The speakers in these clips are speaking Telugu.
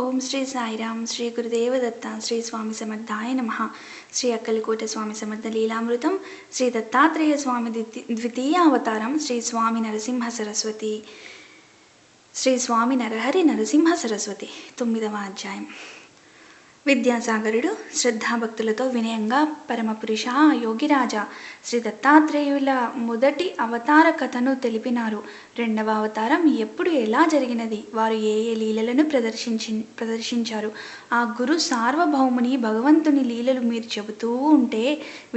ఓం శ్రీ సాయిరామ్ శ్రీ గురుదేవ దత్త శ్రీ స్వామి సమర్థాయ నమః. శ్రీ అక్కలికోట స్వామి సమర్థ లీలామృతం శ్రీ దత్తాత్రేయ స్వామి ద్వితీయ అవతారం శ్రీ స్వామి నరసింహ సరస్వతి. శ్రీ స్వామి నరహరి నరసింహ సరస్వతి 9వ అధ్యాయం. విద్యాసాగరుడు శ్రద్ధాభక్తులతో వినయంగా పరమపురుష యోగిరాజా శ్రీ దత్తాత్రేయుల మొదటి అవతార కథను తెలిపినారు. రెండవ అవతారం ఎప్పుడు ఎలా జరిగినది, వారు ఏ ఏ లీలలను ప్రదర్శించారు, ఆ గురు సార్వభౌముని భగవంతుని లీలలు మీరు చెబుతూ ఉంటే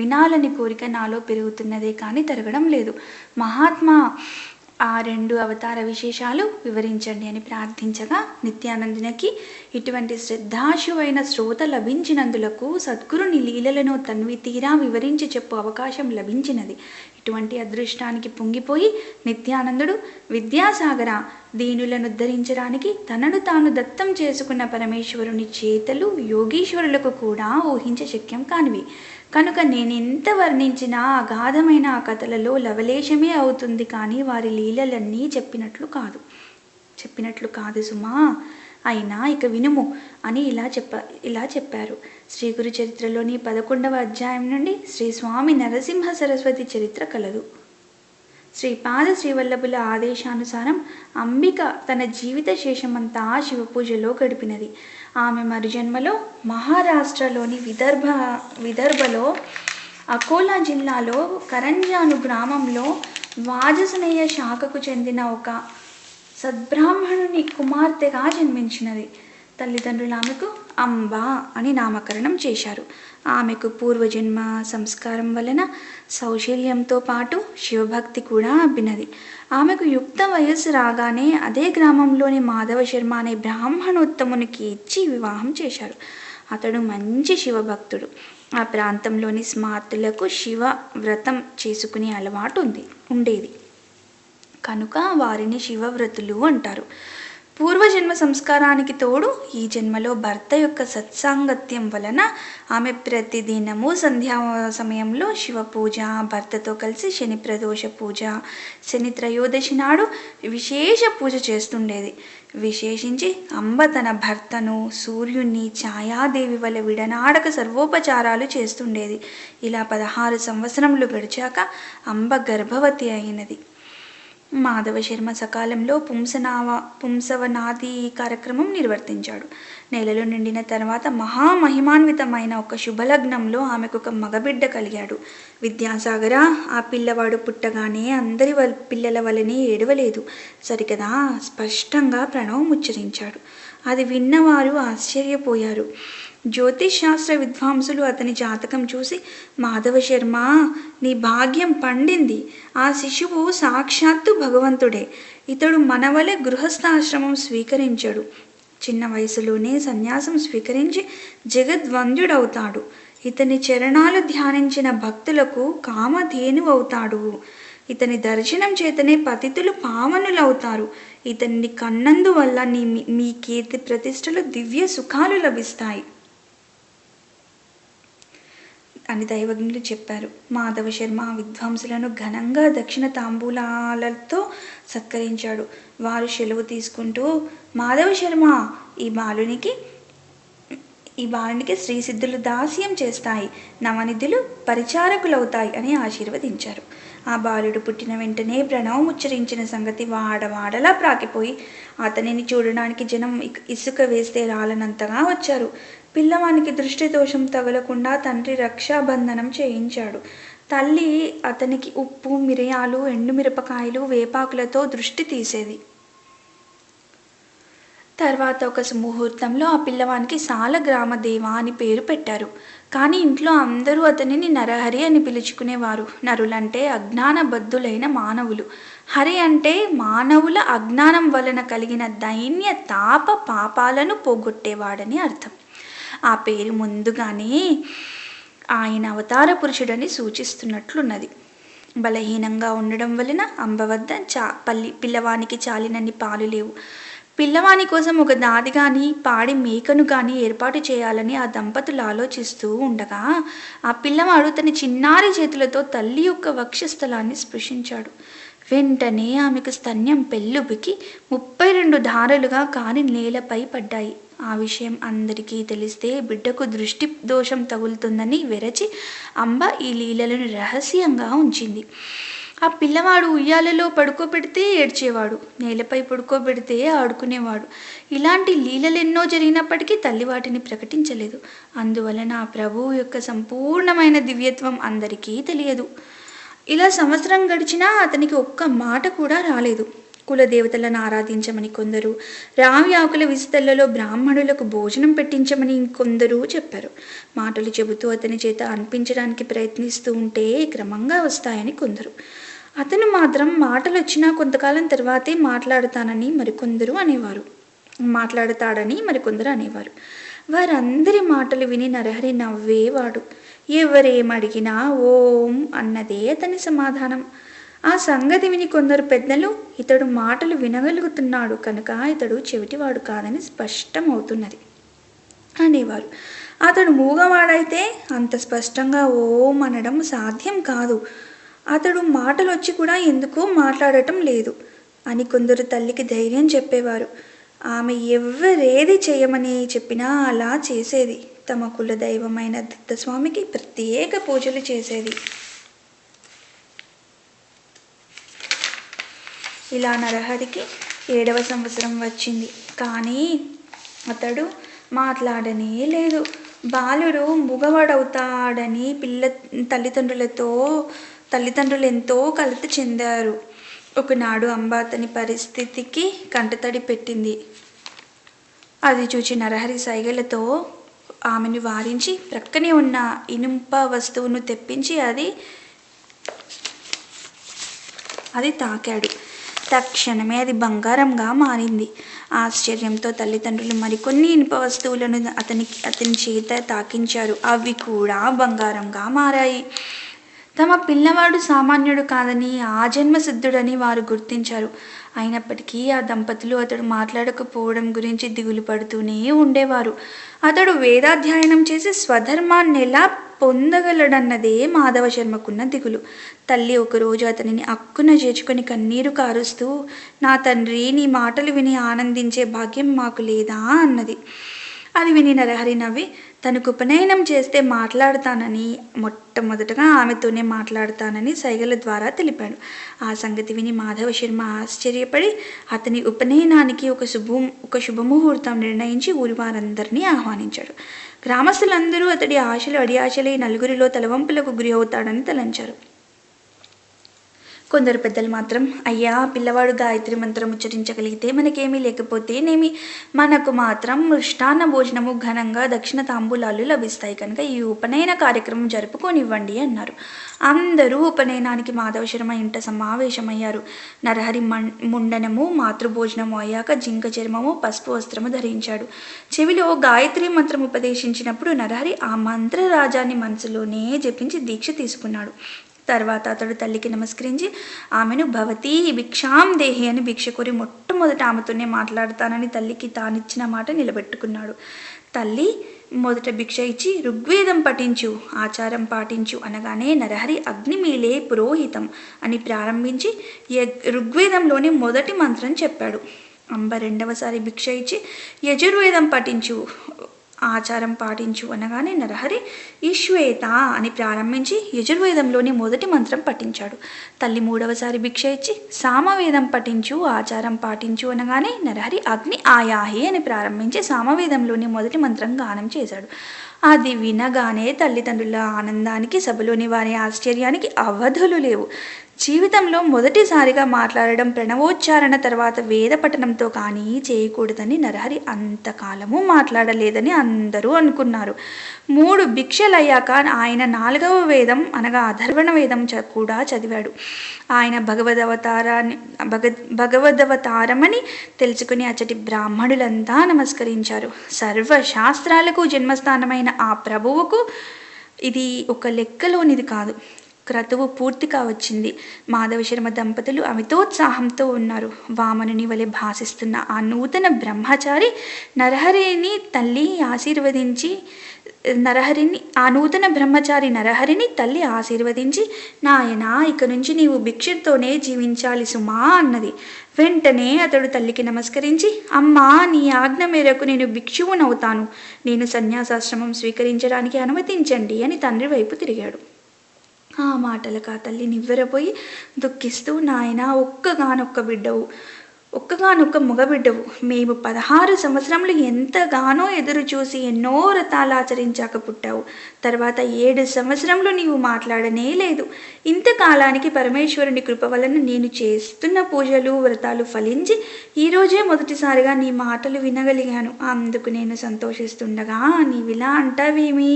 వినాలని కోరిక నాలో పెరుగుతున్నదే కానీ తరగడం లేదు. మహాత్మా ఆ 2 అవతార విశేషాలు వివరించండి అని ప్రార్థించగా నిత్యానందునికి ఇటువంటి శ్రద్ధాశువైన శ్రోత లభించినందులకు సద్గురుని లీలలను తన్వి తీరా వివరించి చెప్పు అవకాశం లభించినది. ఇటువంటి అదృష్టానికి పొంగిపోయి నిత్యానందుడు, విద్యాసాగర, దీనులను ఉద్ధరించడానికి తనను తాను దత్తం చేసుకున్న పరమేశ్వరుని చేతలు యోగీశ్వరులకు కూడా ఊహించ శక్యం కానివి కనుక నేనెంత వర్ణించినా అగాధమైన ఆ కథలలో లవలేశమే అవుతుంది, కానీ వారి లీలలన్నీ చెప్పినట్లు కాదు సుమా. అయినా ఇక వినుము అని ఇలా చెప్పారు. శ్రీ గురు చరిత్రలోని 11వ అధ్యాయం నుండి శ్రీ స్వామి నరసింహ సరస్వతి చరిత్ర కలదు. శ్రీపాద శ్రీవల్లభుల ఆదేశానుసారం అంబిక తన జీవిత శేషమంతా శివపూజలో గడిపినది. ఆమె మరుజన్మలో మహారాష్ట్రలోని విదర్భలో అకోలా జిల్లాలో కరంజాను గ్రామంలో వాజసనేయ శాఖకు చెందిన ఒక సద్బ్రాహ్మణుని కుమార్తెగా జన్మించినది. తల్లిదండ్రులు ఆమెకు అంబా అని నామకరణం చేశారు. ఆమెకు పూర్వజన్మ సంస్కారం వలన సౌశల్యంతో పాటు శివభక్తి కూడా అబ్బినది. ఆమెకు యుక్త వయస్సు రాగానే అదే గ్రామంలోని మాధవ శర్మ అనే బ్రాహ్మణోత్తమునికి ఇచ్చి వివాహం చేశారు. అతడు మంచి శివభక్తుడు. ఆ ప్రాంతంలోని స్మార్తులకు శివ వ్రతం చేసుకునే అలవాటు ఉండేది కనుక వారిని శివవ్రతులు అంటారు. పూర్వజన్మ సంస్కారానికి తోడు ఈ జన్మలో భర్త యొక్క సత్సాంగత్యం వలన ఆమె ప్రతిదినము సంధ్యా సమయంలో శివ పూజ, భర్తతో కలిసి శని ప్రదోష పూజ, శని త్రయోదశి నాడు విశేష పూజ చేస్తుండేది. విశేషించి అంబ తన భర్తను సూర్యుణ్ణి ఛాయాదేవి వల్ల విడనాడక సర్వోపచారాలు చేస్తుండేది. ఇలా 16 సంవత్సరములు గడిచాక అంబ గర్భవతి అయినది. మాధవ శర్మ సకాలంలో పుంసవనాది కార్యక్రమం నిర్వర్తించాడు. నెలలు నిండిన తర్వాత మహామహిమాన్వితమైన ఒక శుభలగ్నంలో ఆమెకు ఒక మగబిడ్డ కలిగాడు. విద్యాసాగర, ఆ పిల్లవాడు పుట్టగానే అందరి పిల్లల వలనే ఏడవలేదు సరికదా, స్పష్టంగా ప్రణవం ఉచ్చరించాడు. అది విన్నవారు ఆశ్చర్యపోయారు. జ్యోతిష్ శాస్త్ర విద్వాంసులు అతని జాతకం చూసి, మాధవ శర్మ, నీ భాగ్యం పండింది. ఆ శిశువు సాక్షాత్తు భగవంతుడే. ఇతడు మనవలె గృహస్థాశ్రమం స్వీకరించడు. చిన్న వయసులోనే సన్యాసం స్వీకరించి జగద్వంద్యుడవుతాడు. ఇతని చరణాలు ధ్యానించిన భక్తులకు కామధేనువవుతాడు. ఇతని దర్శనం చేతనే పతితులు పావనులవుతారు. ఇతన్ని కన్నందువల్ల మీ కీర్తి ప్రతిష్టలు దివ్య సుఖాలు లభిస్తాయి అని దైవజ్ఞులు చెప్పారు. మాధవ శర్మ విద్వాంసులను ఘనంగా దక్షిణ తాంబూలాలతో సత్కరించాడు. వారు సెలవు తీసుకుంటూ, మాధవ శర్మ, ఈ బాలునికి శ్రీసిద్ధులు దాస్యం చేస్తాయి, నవనిధులు పరిచారకులవుతాయి అని ఆశీర్వదించారు. ఆ బాలుడు పుట్టిన వెంటనే ప్రణవం ఉచ్చరించిన సంగతి వాడవాడలా ప్రాకిపోయి అతనిని చూడడానికి జనం ఇసుక వేస్తే రాలనంతగా వచ్చారు. పిల్లవానికి దృష్టి దోషం తగలకుండా తండ్రి రక్షాబంధనం చేయించాడు. తల్లి అతనికి ఉప్పు, మిరియాలు, ఎండుమిరపకాయలు, వేపాకులతో దృష్టి తీసేది. తర్వాత ఒక ముహూర్తంలో ఆ పిల్లవానికి సాలగ్రామదేవ అని పేరు పెట్టారు. కానీ ఇంట్లో అందరూ అతనిని నరహరి అని పిలుచుకునేవారు. నరులంటే అజ్ఞాన బద్ధులైన మానవులు, హరి అంటే మానవుల అజ్ఞానం వలన కలిగిన దైన్య తాప పాపాలను పోగొట్టేవాడని అర్థం. ఆ పేరు ముందుగానే ఆయన అవతార పురుషుడని సూచిస్తున్నట్లున్నది. బలహీనంగా ఉండడం వలన అంబ వద్ద పిల్లవానికి చాలినన్ని పాలు లేవు. పిల్లవాని కోసం ఒక దాది కానీ పాడి మేకను కానీ ఏర్పాటు చేయాలని ఆ దంపతులు ఆలోచిస్తూ ఉండగా ఆ పిల్లవాడు తన చిన్నారి చేతులతో తల్లి యొక్క వక్షస్థలాన్ని స్పృశించాడు. వెంటనే ఆమెకు స్తన్యం పెళ్ళుబికి 32 ధారలుగా కాని నేలపై పడ్డాయి. ఆ విషయం అందరికీ తెలిస్తే బిడ్డకు దృష్టి దోషం తగులుతుందని వెరచి అంబ ఈ లీలలను రహస్యంగా ఉంచింది. ఆ పిల్లవాడు ఉయ్యాలలో పడుకోబెడితే ఏడ్చేవాడు, నేలపై పడుకోబెడితే ఆడుకునేవాడు. ఇలాంటి లీలలెన్నో జరిగినప్పటికీ తల్లి వాటిని ప్రకటించలేదు. అందువలన ఆ ప్రభువు యొక్క సంపూర్ణమైన దివ్యత్వం అందరికీ తెలియదు. ఇలా సంవత్సరం గడిచినా అతనికి ఒక్క మాట కూడా రాలేదు. కులదేవతలను ఆరాధించమని కొందరు, రావి ఆకుల విస్తళ్లలో బ్రాహ్మణులకు భోజనం పెట్టించమని ఇంకొందరు చెప్పారు. మాటలు చెబుతూ అతని చేత అనిపించడానికి ప్రయత్నిస్తూ ఉంటే క్రమంగా వస్తాయని కొందరు. అతను మాత్రం మాటలు వచ్చినా కొంతకాలం తర్వాతే మాట్లాడతాడని మరికొందరు అనేవారు. వారందరి మాటలు విని నరహరి నవ్వేవాడు. ఎవరేమడిగినా ఓం అన్నదే అతని సమాధానం. ఆ సంగతి విని కొందరు పెద్దలు ఇతడు మాటలు వినగలుగుతున్నాడు కనుక ఇతడు చెవిటివాడు కాదని స్పష్టమవుతున్నది అనేవారు. అతడు మూగవాడైతే అంత స్పష్టంగా ఓం అనడం సాధ్యం కాదు. అతడు మాటలు వచ్చి కూడా ఎందుకో మాట్లాడటం లేదు అని కొందరు తల్లికి ధైర్యం చెప్పేవారు. ఆమె ఎవరేది చేయమని చెప్పినా అలా చేసేది. తమ కుల దైవమైన దత్తస్వామికి ప్రత్యేక పూజలు చేసేది. ఇలా నరహరికి 7వ సంవత్సరం వచ్చింది. కానీ అతడు మాట్లాడనే లేదు. బాలుడు మగవాడవుతాడని తల్లిదండ్రులు ఎంతో కలత చెందారు. ఒకనాడు అంబ అతని పరిస్థితికి కంటతడి పెట్టింది. అది చూచి నరహరి సైగలతో ఆమెను వారించి ప్రక్కనే ఉన్న ఇనుప వస్తువును తెప్పించి అది తాకాడు. తక్షణమే అది బంగారంగా మారింది. ఆశ్చర్యంతో తల్లిదండ్రులు మరికొన్ని ఇనుప వస్తువులను అతని చేత తాకించారు. అవి కూడా బంగారంగా మారాయి. తమ పిల్లవాడు సామాన్యుడు కాదని, ఆజన్మ సిద్ధుడని వారు గుర్తించారు. అయినప్పటికీ ఆ దంపతులు అతడు మాట్లాడకపోవడం గురించి దిగులు పడుతూనే ఉండేవారు. అతడు వేదాధ్యయనం చేసి స్వధర్మాన్ని ఎలా పొందగలడన్నదే మాధవ శర్మకున్న దిగులు. తల్లి ఒకరోజు అతనిని అక్కున చేర్చుకొని కన్నీరు కారుస్తూ, నా తండ్రి, నీ మాటలు విని ఆనందించే భాగ్యం మాకు లేదా అన్నది. అది విని నరహరి నవ్వి తనకు ఉపనయనం చేస్తే మాట్లాడతానని, మొట్టమొదటగా ఆమెతోనే మాట్లాడతానని సైగల ద్వారా తెలిపాడు. ఆ సంగతి విని మాధవ శర్మ ఆశ్చర్యపడి అతని ఉపనయనానికి ఒక శుభముహూర్తం నిర్ణయించి ఊరి వారందరినీ ఆహ్వానించాడు. గ్రామస్తులందరూ అతడి ఆశలు అడియాశలై నలుగురిలో తలవంపులకు గురి అవుతాడని తలంచారు. కొందరు పెద్దలు మాత్రం, అయ్యా, పిల్లవాడు గాయత్రి మంత్రం ఉచ్చరించగలిగితే మనకేమీ లేకపోతేనేమి, మనకు మాత్రం మృష్టాన్న భోజనము, ఘనంగా దక్షిణ తాంబూలాలు లభిస్తాయి కనుక ఈ ఉపనయన కార్యక్రమం జరుపుకోనివ్వండి అన్నారు. అందరూ ఉపనయనానికి మాధవ శర్మ ఇంట సమావేశమయ్యారు. నరహరి ముండనము, మాతృభోజనము అయ్యాక జింక చర్మము, పసుపు వస్త్రము ధరించాడు. చెవిలో గాయత్రి మంత్రం ఉపదేశించినప్పుడు నరహరి ఆ మంత్రరాజాన్ని మనసులోనే జపించి దీక్ష తీసుకున్నాడు. తర్వాత అతడు తల్లికి నమస్కరించి ఆమెను భవతి భిక్షాం దేహి అని భిక్ష కోరి మొట్టమొదట ఆమెతోనే మాట్లాడతానని తల్లికి తానిచ్చిన మాట నిలబెట్టుకున్నాడు. తల్లి మొదట భిక్ష ఇచ్చి ఋగ్వేదం పఠించు, ఆచారం పాటించు అనగానే నరహరి అగ్నిమీలే పురోహితం అని ప్రారంభించి ఋగ్వేదంలోని మొదటి మంత్రం చెప్పాడు. అంబ రెండవసారి భిక్ష ఇచ్చి యజుర్వేదం పఠించు, ఆచారం పాటించు అనగానే నరహరి ఈశ్వేత అని ప్రారంభించి యజుర్వేదంలోని మొదటి మంత్రం పఠించాడు. తల్లి మూడవసారి భిక్ష ఇచ్చి సామవేదం పఠించు, ఆచారం పాటించు అనగానే నరహరి అగ్ని ఆయాహి అని ప్రారంభించి సామవేదంలోని మొదటి మంత్రం గానం చేశాడు. అది వినగానే తల్లిదండ్రుల ఆనందానికి, సభలోని వారి ఆశ్చర్యానికి అవధులు లేవు. జీవితంలో మొదటిసారిగా మాట్లాడడం, ప్రణవోచ్చారణ తర్వాత వేద పఠనంతో కానీ చేయకూడదని నరహరి అంతకాలము మాట్లాడలేదని అందరూ అనుకున్నారు. 3 భిక్షలయ్యాక ఆయన 4వ వేదం అనగా అధర్వణ వేదం కూడా చదివాడు. ఆయన భగవదవతారమని తెలుసుకుని అచ్చటి బ్రాహ్మణులంతా నమస్కరించారు. సర్వశాస్త్రాలకు జన్మస్థానమైన ఆ ప్రభువుకు ఇది ఒక లెక్కలోనిది కాదు. క్రతువు పూర్తిగా వచ్చింది. మాధవ శర్మ దంపతులు అమితోత్సాహంతో ఉన్నారు. వామనుని వలె భాసిస్తున్న ఆ నూతన బ్రహ్మచారి నరహరిని తల్లి ఆశీర్వదించి నూతన బ్రహ్మచారి నరహరిని తల్లి ఆశీర్వదించి, నాయనా ఇక నుంచి నీవు భిక్షతోనే జీవించాలి సుమా అన్నది. వెంటనే అతడు తల్లికి నమస్కరించి, అమ్మా, నీ ఆజ్ఞ మేరకు నేను భిక్షువునవుతాను, నేను సన్యాసాశ్రమం స్వీకరించడానికి అనుమతించండి అని తండ్రి వైపు తిరిగాడు. ఆ మాటలకు ఆ తల్లి నివ్వెరపోయి దుఃఖిస్తూ, నాయనా, ఒక్కగానొక్క మగబిడ్డవు, మేము 16 సంవత్సరములు ఎంతగానో ఎదురు చూసి ఎన్నో వ్రతాలు ఆచరించాక పుట్టావు. తర్వాత 7 సంవత్సరములు నీవు మాట్లాడనే లేదు. ఇంతకాలానికి పరమేశ్వరుని కృప వలన నేను చేస్తున్న పూజలు వ్రతాలు ఫలించి ఈరోజే మొదటిసారిగా నీ మాటలు వినగలిగాను. అందుకు నేను సంతోషిస్తుండగా నీవిలా అంటావేమి?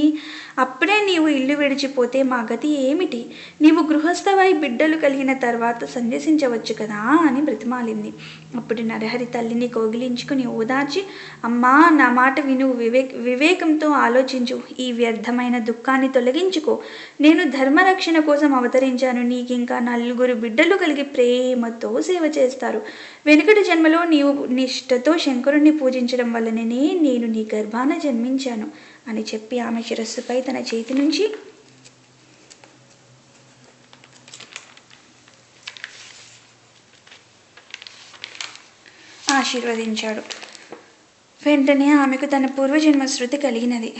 అప్పుడే నీవు ఇల్లు విడిచిపోతే మా గతి ఏమిటి? నీవు గృహస్థవై బిడ్డలు కలిగిన తర్వాత సన్యసించవచ్చు కదా అని బ్రతిమాలింది. అప్పుడు నరహరి తల్లిని కౌగిలించుకుని ఓదార్చి, అమ్మా, నా మాట విను, వివేకంతో ఆలోచించు, ఈ వ్యర్థమైన దుఃఖాన్ని తొలగించుకో. నేను ధర్మరక్షణ కోసం అవతరించాను. నీకింకా 4 బిడ్డలు కలిగి ప్రేమతో సేవ చేస్తారు. వెనుకటి జన్మలో నీవు నిష్ఠతో శంకరుణ్ణి పూజించడం వల్లనే నేను నీ గర్భాన జన్మించాను అని చెప్పి ఆమె శిరస్సుపై తన చేతి నుంచి ఆశీర్వదించాడు. వెంటనే ఆమెకు తన పూర్వజన్మ శృతి కలిగినది.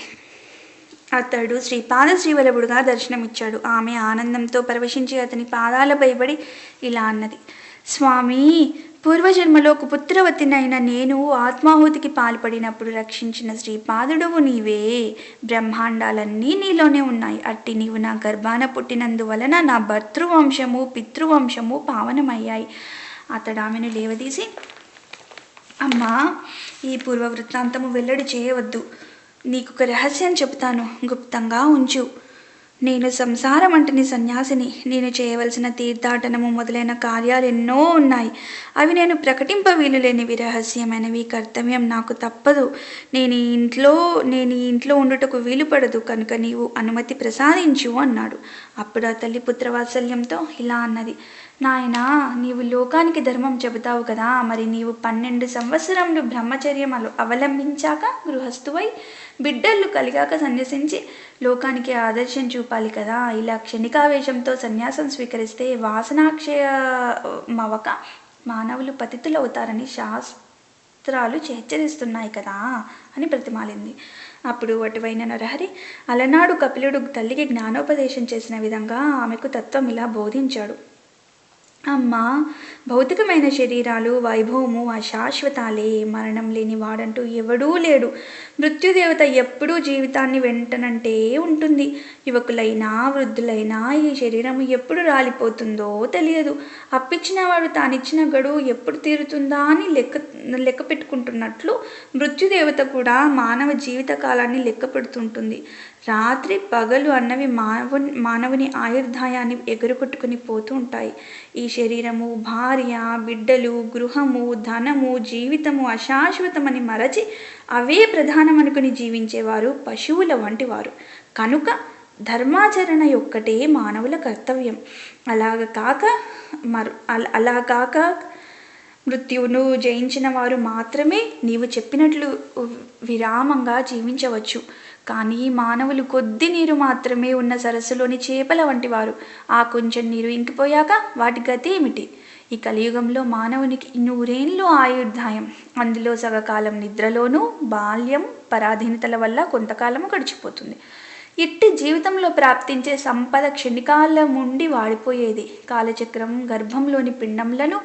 అతడు శ్రీపాద శ్రీవల్లభుడుగా దర్శనమిచ్చాడు. ఆమె ఆనందంతో పరవశించి అతని పాదాలపై పడి ఇలా అన్నది, స్వామి, పూర్వజన్మలో కుపుత్రవతినైన నేను ఆత్మాహుతికి పాల్పడినప్పుడు రక్షించిన శ్రీపాదుడువు నీవే. బ్రహ్మాండాలన్నీ నీలోనే ఉన్నాయి. అట్టి నీవు నా గర్భాన పుట్టినందువలన నా భర్తృవంశము పితృవంశము పావనమయ్యాయి. అతడు ఆమెను లేవదీసి, అమ్మా, ఈ పూర్వ వృత్తాంతము వెల్లడి చేయవద్దు. నీకొక రహస్యం చెబుతాను, గుప్తంగా ఉంచు. నేను సంసారం అంటని సన్యాసిని. నేను చేయవలసిన తీర్థాటనము మొదలైన కార్యాలు ఎన్నో ఉన్నాయి. అవి నేను ప్రకటింప వీలులేనివి, రహస్యమైనవి. కర్తవ్యం నాకు తప్పదు. నేను ఈ ఇంట్లో ఉండుటకు వీలు పడదు. కనుక నీవు అనుమతి ప్రసాదించు అన్నాడు. అప్పుడు ఆ తల్లి పుత్రవాత్సల్యంతో ఇలా అన్నది, నాయనా, నీవు లోకానికి ధర్మం చెబుతావు కదా, మరి నీవు 12 సంవత్సరములు బ్రహ్మచర్యం అవలంబించాక గృహస్థువై బిడ్డళ్ళు కలిగాక సన్యసించి లోకానికి ఆదర్శం చూపాలి కదా. ఇలా క్షణికావేశంతో సన్యాసం స్వీకరిస్తే వాసనాక్షయమవక మానవులు పతితులవుతారని శాస్త్రాలు హెచ్చరిస్తున్నాయి కదా అని ప్రతిమాలింది. అప్పుడు అటువైన నరహరి అలనాడు కపిలుడు తల్లికి జ్ఞానోపదేశం చేసిన విధంగా ఆమెకు తత్వం ఇలా బోధించాడు. అమ్మా, భౌతికమైన శరీరాలు వైభవము అశాశ్వతాలే. మరణం లేని వాడంటూ ఎవడూ లేడు. మృత్యుదేవత ఎప్పుడూ జీవితాన్ని వెంటనంటే ఉంటుంది. యువకులైనా వృద్ధులైనా ఈ శరీరము ఎప్పుడు రాలిపోతుందో తెలియదు. అప్పిచ్చిన వాడు తానిచ్చిన గడువు ఎప్పుడు తీరుతుందా అని లెక్క పెట్టుకుంటున్నట్లు మృత్యుదేవత కూడా మానవ జీవిత కాలాన్ని లెక్క పెడుతుంటుంది. రాత్రి పగలు అన్నవి మానవుని ఆయుర్దాయాన్ని ఎగురుకొట్టుకుని పోతూ ఉంటాయి. ఈ శరీరము, భార్య, బిడ్డలు, గృహము, ధనము, జీవితము అశాశ్వతమని మరచి అవే ప్రధానమనుకుని జీవించేవారు పశువుల వంటివారు. కనుక ధర్మాచరణ ఒక్కటే మానవుల కర్తవ్యం. అలా కాక మృత్యువును జయించిన వారు మాత్రమే నీవు చెప్పినట్లు విరామంగా జీవించవచ్చు. కానీ మానవులు కొద్ది నీరు మాత్రమే ఉన్న సరస్సులోని చేపల వంటి వారు. ఆ కొంచెం నీరు ఇంకిపోయాక వాటి గతి ఏమిటి? ఈ కలియుగంలో మానవునికి 100 ఏళ్ళు ఆయుర్దాయం. అందులో సగకాలం నిద్రలోనూ, బాల్యం, పరాధీనతల వల్ల కొంతకాలము గడిచిపోతుంది. ఇట్టి జీవితంలో ప్రాప్తించే సంపద క్షణికాలముండి వాడిపోయేది. కాలచక్రం గర్భంలోని పిండంలను,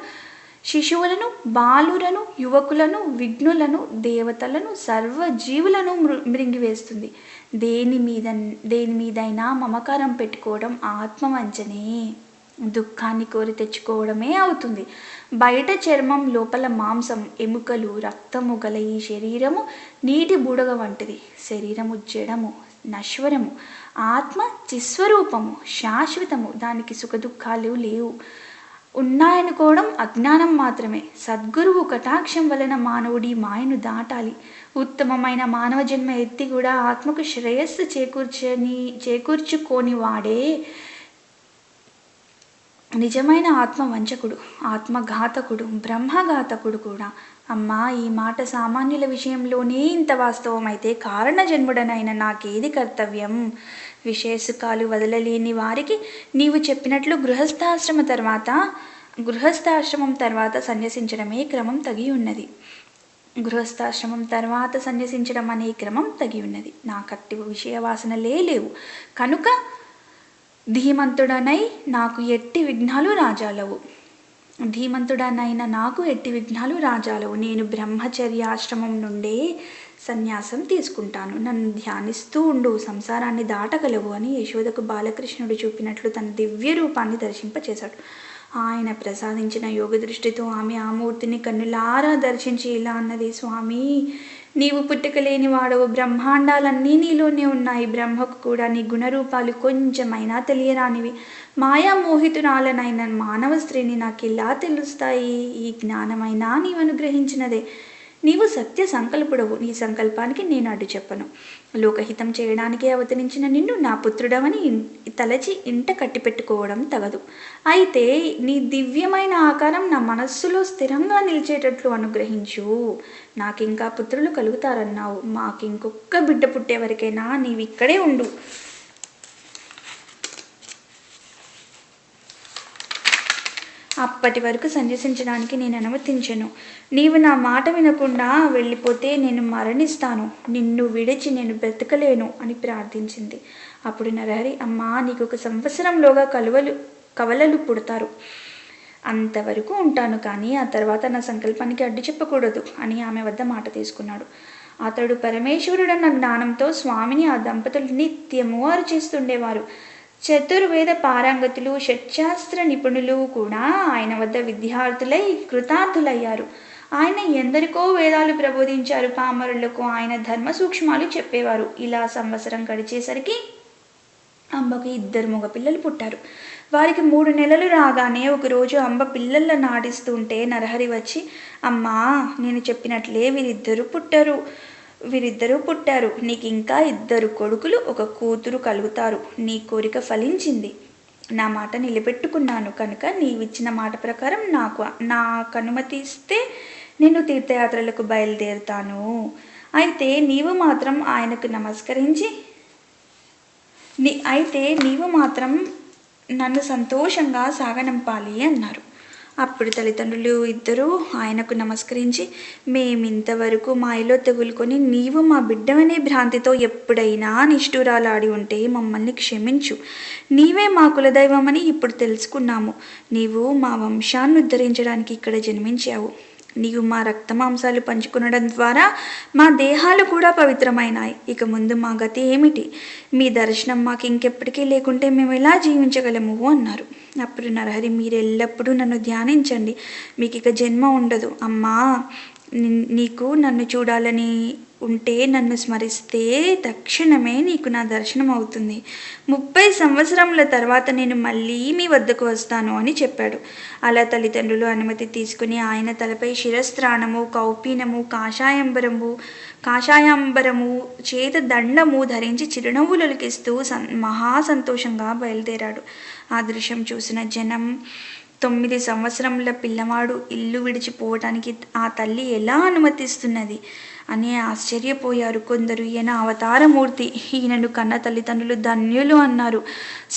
శిశువులను, బాలులను, యువకులను, విఘ్నులను, దేవతలను, సర్వజీవులను మృంగివేస్తుంది. దేని మీదైనా మమకారం పెట్టుకోవడం ఆత్మవంచనే. దుఃఖాన్ని కోరి తెచ్చుకోవడమే అవుతుంది. బయట చర్మం, లోపల మాంసం, ఎముకలు, రక్తము గల ఈ శరీరము నీటి బూడగ వంటిది. శరీరము జడము, నశ్వరము. ఆత్మ చిస్వరూపము, శాశ్వతము. దానికి సుఖదుఖాలు లేవు. ఉన్నాయనుకోవడం అజ్ఞానం మాత్రమే. సద్గురువు కటాక్షం వలన మానవుడి మాయను దాటాలి. ఉత్తమమైన మానవ జన్మ ఎత్తి కూడా ఆత్మకు శ్రేయస్సు చేకూర్చుకోని వాడే నిజమైన ఆత్మ వంచకుడు, ఆత్మఘాతకుడు, బ్రహ్మఘాతకుడు కూడా. అమ్మా, ఈ మాట సామాన్యుల విషయంలోనే ఇంత వాస్తవమైతే కారణ జన్ముడనైన నాకేది కర్తవ్యం? విషయసుఖాలు వదలలేని వారికి నీవు చెప్పినట్లు గృహస్థాశ్రమం తర్వాత సన్యసించడమే క్రమం తగి ఉన్నది. గృహస్థాశ్రమం తర్వాత సన్యసించడం అనే క్రమం తగి ఉన్నది. నాకట్టి విషయ వాసనలే లేవు కనుక ధీమంతుడనై నాకు ఎట్టి విఘ్నాలు రాజాలవు. నేను బ్రహ్మచర్యాశ్రమం నుండే సన్యాసం తీసుకుంటాను. నన్ను ధ్యానిస్తూ ఉండు, సంసారాన్ని దాటగలవు అని యశోదకు బాలకృష్ణుడు చూపినట్లు తన దివ్య రూపాన్ని దర్శింపచేశాడు. ఆయన ప్రసాదించిన యోగ దృష్టితో ఆమె ఆ మూర్తిని కన్నులారా దర్శించి ఇలా అన్నది: స్వామి, నీవు పుట్టుకలేని వాడవు, బ్రహ్మాండాలన్నీ నీలోనే ఉన్నాయి. బ్రహ్మకు కూడా నీ గుణరూపాలు కొంచెమైనా తెలియరానివి. మాయామోహితురాలనైన మానవ స్త్రీని నాకెలా తెలుస్తాయి? ఈ జ్ఞానమైనా నీవు అనుగ్రహించినదే. నీవు సత్య సంకల్పుడవు, నీ సంకల్పానికి నేను అడ్డు చెప్పను. లోకహితం చేయడానికే అవతరించిన నిన్ను నా పుత్రుడవని తలచి ఇంట కట్టిపెట్టుకోవడం తగదు. అయితే నీ దివ్యమైన ఆకారం నా మనస్సులో స్థిరంగా నిలిచేటట్లు అనుగ్రహించు. నాకింకా పుత్రులు కలుగుతారన్నావు, మాకింకొక్క బిడ్డ పుట్టే వరకైనా నీవిక్కడే ఉండు. అప్పటి వరకు సన్యసించడానికి నేను అనుమతించను. నీవు నా మాట వినకుండా వెళ్ళిపోతే నేను మరణిస్తాను. నిన్ను విడిచి నేను బ్రతకలేను అని ప్రార్థించింది. అప్పుడు నరహరి: అమ్మా, నీకు 1 సంవత్సరంలోగా కవలలు పుడతారు. అంతవరకు ఉంటాను, కానీ ఆ తర్వాత నా సంకల్పానికి అడ్డు చెప్పకూడదు అని ఆమె వద్ద మాట తీసుకున్నాడు. అతడు పరమేశ్వరుడన్న జ్ఞానంతో స్వామిని ఆ దంపతులు నిత్యము అర్చిస్తుండేవారు. చతుర్వేద పారంగతులు, షట్శాస్త్ర నిపుణులు కూడా ఆయన వద్ద విద్యార్థులై కృతార్థులయ్యారు. ఆయన ఎందరికో వేదాలు ప్రబోధించారు. పామరులకు ఆయన ధర్మ సూక్ష్మాలు చెప్పేవారు. ఇలా సంవత్సరం గడిచేసరికి అంబకు 2 మగపిల్లలు పుట్టారు. వారికి 3 నెలలు రాగానే ఒకరోజు అంబ పిల్లల నాడిస్తుంటే నరహరి వచ్చి: అమ్మా, నేను చెప్పినట్లే వీరిద్దరూ పుట్టారు. నీకు ఇంకా 2 కొడుకులు, 1 కూతురు కలుగుతారు. నీ కోరిక ఫలించింది. నా మాట నిలబెట్టుకున్నాను కనుక నీవిచ్చిన మాట ప్రకారం నాకు అనుమతి ఇస్తే నేను తీర్థయాత్రలకు బయలుదేరుతాను. అయితే నీవు మాత్రం నన్ను సంతోషంగా సాగనంపాలి అన్నారు. అప్పుడు తల్లిదండ్రులు ఇద్దరూ ఆయనకు నమస్కరించి: మేమింతవరకు మాయలో తగులుకొని నీవు మా బిడ్డవనే భ్రాంతితో ఎప్పుడైనా నిష్ఠూరాలాడి ఉంటే మమ్మల్ని క్షమించు. నీవే మా కులదైవమని ఇప్పుడు తెలుసుకున్నాము. నీవు మా వంశాన్ని ఉద్ధరించడానికి ఇక్కడ జన్మించావు. నీవు మా రక్తమాంసాలు పంచుకునడం ద్వారా మా దేహాలు కూడా పవిత్రమైనాయి. ఇక ముందు మా గతి ఏమిటి? మీ దర్శనం మాకు ఇంకెప్పటికీ లేకుంటే మేము ఎలా జీవించగలము అన్నారు. అప్పుడు నరహరి: మీరెల్లప్పుడూ నన్ను ధ్యానించండి, మీకు ఇక జన్మ ఉండదు. అమ్మా, నీకు నన్ను చూడాలని ఉంటే నన్ను స్మరిస్తే తక్షణమే నీకు నా దర్శనం అవుతుంది. 30 సంవత్సరముల తర్వాత నేను మళ్ళీ మీ వద్దకు వస్తాను అని చెప్పాడు. అలా తల్లిదండ్రులు అనుమతి తీసుకుని ఆయన తలపై శిరస్త్రాణము, కౌపీనము, కాషాయాంబరము, చేత దండము ధరించి చిరునవ్వులకిస్తూ మహాసంతోషంగా బయలుదేరాడు. ఆ దృశ్యం చూసిన జనం 9 సంవత్సరముల పిల్లవాడు ఇల్లు విడిచిపోవటానికి ఆ తల్లి ఎలా అనుమతిస్తున్నది అని ఆశ్చర్యపోయారు. కొందరు ఈయన అవతారమూర్తి, ఈయనను కన్న తల్లిదండ్రులు ధన్యులు అన్నారు.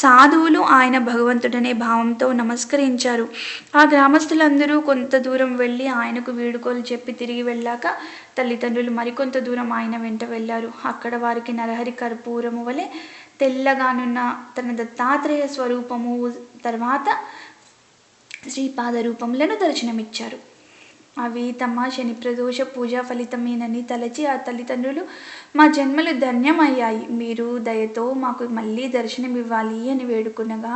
సాధువులు ఆయన భగవంతుడనే భావంతో నమస్కరించారు. ఆ గ్రామస్తులందరూ కొంత దూరం వెళ్ళి ఆయనకు వీడుకోలు చెప్పి తిరిగి వెళ్ళాక తల్లిదండ్రులు మరికొంత దూరం ఆయన వెంట వెళ్ళారు. అక్కడ వారికి నరహరి కర్పూరము వలె తెల్లగానున్న తన దత్తాత్రేయ స్వరూపము, తర్వాత శ్రీపాద రూపములను దర్శనమిచ్చారు. అవి తమ శని ప్రదోష పూజా ఫలితమేనని తలచి ఆ తల్లిదండ్రులు: మా జన్మలు ధన్యమయ్యాయి, మీరు దయతో మాకు మళ్ళీ దర్శనమివ్వాలి అని వేడుకునగా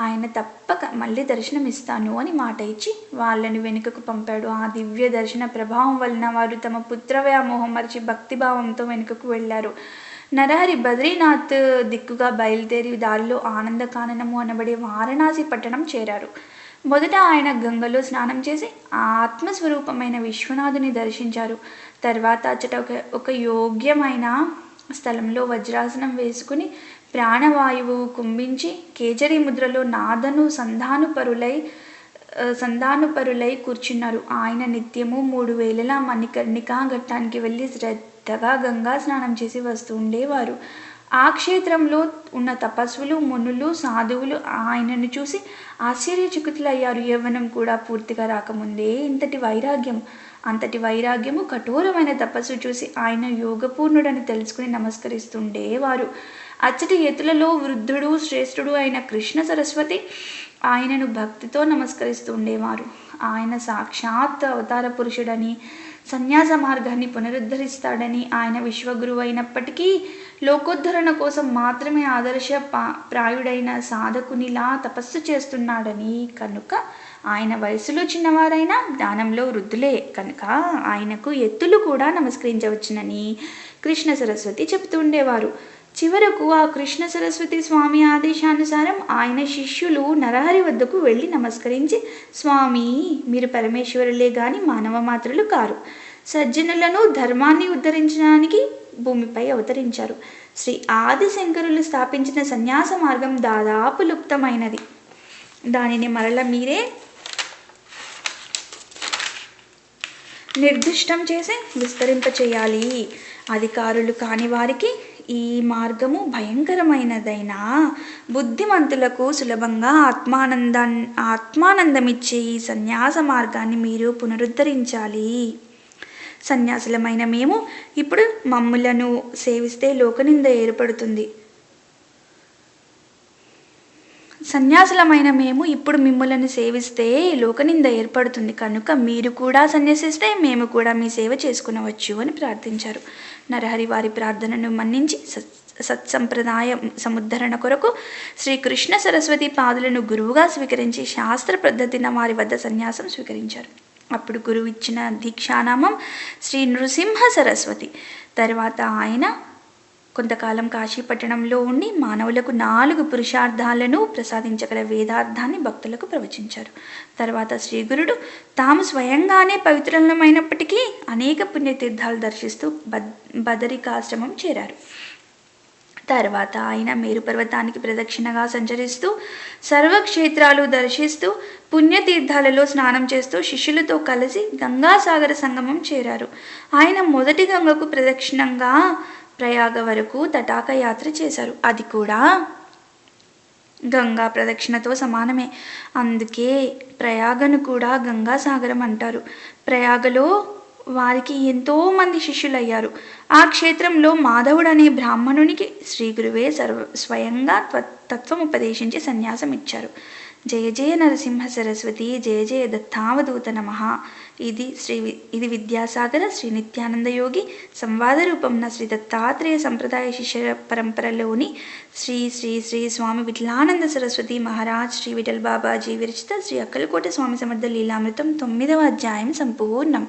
ఆయన తప్పక మళ్ళీ దర్శనమిస్తాను అని మాట ఇచ్చి వాళ్ళని వెనుకకు పంపాడు. ఆ దివ్య దర్శన ప్రభావం వలన వారు తమ పుత్ర వ్యామోహం మరిచి భక్తిభావంతో వెనుకకు వెళ్ళారు. నరహరి బద్రీనాథ్ దిక్కుగా బయలుదేరి దారిలో ఆనందకాననము అనబడే వారణాసి పట్టణం చేరారు. మొదట ఆయన గంగలో స్నానం చేసి ఆత్మస్వరూపమైన విశ్వనాథుని దర్శించారు. తర్వాత అచ్చట ఒక యోగ్యమైన స్థలంలో వజ్రాసనం వేసుకుని ప్రాణవాయువు కుంభించి కేచరీ ముద్రలో నాదను సంధాను పరులై సంధానపరులై కూర్చున్నారు. ఆయన నిత్యము 3 వేళలా మణికర్ణికా ఘట్టానికి వెళ్ళి శ్రద్ధగా గంగా స్నానం చేసి వస్తూ ఉండేవారు. ఆ క్షేత్రంలో ఉన్న తపస్సులు, మునులు, సాధువులు ఆయనను చూసి ఆశ్చర్యచకితులయ్యారు. యవ్వనం కూడా పూర్తిగా రాకముందే అంతటి వైరాగ్యము, కఠోరమైన తపస్సు చూసి ఆయన యోగపూర్ణుడని తెలుసుకుని నమస్కరిస్తుండేవారు. అచ్చటి ఎత్తులలో వృద్ధుడు, శ్రేష్ఠుడు అయిన కృష్ణ సరస్వతి ఆయనను భక్తితో నమస్కరిస్తూ ఉండేవారు. ఆయన సాక్షాత్ అవతార పురుషుడని, సన్యాస మార్గాన్ని పునరుద్ధరిస్తాడని, ఆయన విశ్వగురువు అయినప్పటికీ లోకోద్ధరణ కోసం మాత్రమే ఆదర్శ ప్రాయుడైన సాధకునిలా తపస్సు చేస్తున్నాడని, కనుక ఆయన వయసులో చిన్నవారైనా జ్ఞానంలో వృద్ధులే కనుక ఆయనకు ఎత్తులు కూడా నమస్కరించవచ్చునని కృష్ణ సరస్వతి చెబుతూ ఉండేవారు. చివరకు ఆ కృష్ణ సరస్వతి స్వామి ఆదేశానుసారం ఆయన శిష్యులు నరహరి వద్దకు వెళ్ళి నమస్కరించి, స్వామి, మీరు పరమేశ్వరులే గాని మానవ మాత్రులు కారు. సజ్జనులను, ధర్మాన్ని ఉద్ధరించడానికి భూమిపై అవతరించారు. శ్రీ ఆదిశంకరులు స్థాపించిన సన్యాస మార్గం దాదాపు లుప్తమైనది. దానిని మరల మీరే నిర్దిష్టం చేసి విస్తరింపచేయాలి. అధికారులు కాని వారికి ఈ మార్గము భయంకరమైనదైనా బుద్ధిమంతులకు సులభంగా ఆత్మానందమిచ్చే ఈ సన్యాస మార్గాన్ని మీరు పునరుద్ధరించాలి. సన్యాసులమైన మేము ఇప్పుడు మమ్ములను సేవిస్తే లోకనింద ఏర్పడుతుంది. మిమ్ములను సేవిస్తే లోకనింద ఏర్పడుతుంది. కనుక మీరు కూడా సన్యసిస్తే మేము కూడా మీ సేవ చేసుకునవచ్చు అని ప్రార్థించారు. నరహరి వారి ప్రార్థనను మన్నించి సత్సంప్రదాయ సముద్ధరణ కొరకు శ్రీకృష్ణ సరస్వతి పాదులను గురువుగా స్వీకరించి శాస్త్ర పద్ధతిన వారి వద్ద సన్యాసం స్వీకరించారు. అప్పుడు గురువు ఇచ్చిన దీక్షానామం శ్రీ నృసింహ సరస్వతి. తర్వాత ఆయన కొంతకాలం కాశీపట్టణంలో ఉండి మానవులకు 4 పురుషార్థాలను ప్రసాదించగల వేదార్థాన్ని భక్తులకు ప్రవచించారు. తర్వాత శ్రీగురుడు తాము స్వయంగానే పవిత్రులమైనప్పటికీ అనేక పుణ్యతీర్థాలు దర్శిస్తూ బదరికాశ్రమం చేరారు. తర్వాత ఆయన మేరు పర్వతానికి ప్రదక్షిణగా సంచరిస్తూ సర్వక్షేత్రాలు దర్శిస్తూ పుణ్యతీర్థాలలో స్నానం చేస్తూ శిష్యులతో కలిసి గంగాసాగర సంగమం చేరారు. ఆయన మొదటి గంగకు ప్రదక్షిణంగా ప్రయాగ వరకు తటాక యాత్ర చేశారు. అది కూడా గంగా ప్రదక్షిణతో సమానమే. అందుకే ప్రయాగను కూడా గంగాసాగరం అంటారు. ప్రయాగలో వారికి ఎంతోమంది శిష్యులయ్యారు. ఆ క్షేత్రంలో మాధవుడనే బ్రాహ్మణునికి శ్రీగురువే స్వయంగా తత్వం ఉపదేశించి సన్యాసం ఇచ్చారు. జయ జయ నరసింహ సరస్వతి, జయ జయ దత్తావధూత నమః. ఇది విద్యాసాగర శ్రీ నిత్యానంద యోగి సంవాద రూపంన శ్రీ దత్తాత్రేయ సంప్రదాయ శిష్య పరంపరలోని శ్రీ శ్రీ శ్రీ స్వామి విఠలానంద సరస్వతి మహారాజ్ శ్రీ విఠల్ బాబాజీ విరచిత శ్రీ అక్కలకోట స్వామి సమర్థ లీలామృతం 9వ అధ్యాయం సంపూర్ణం.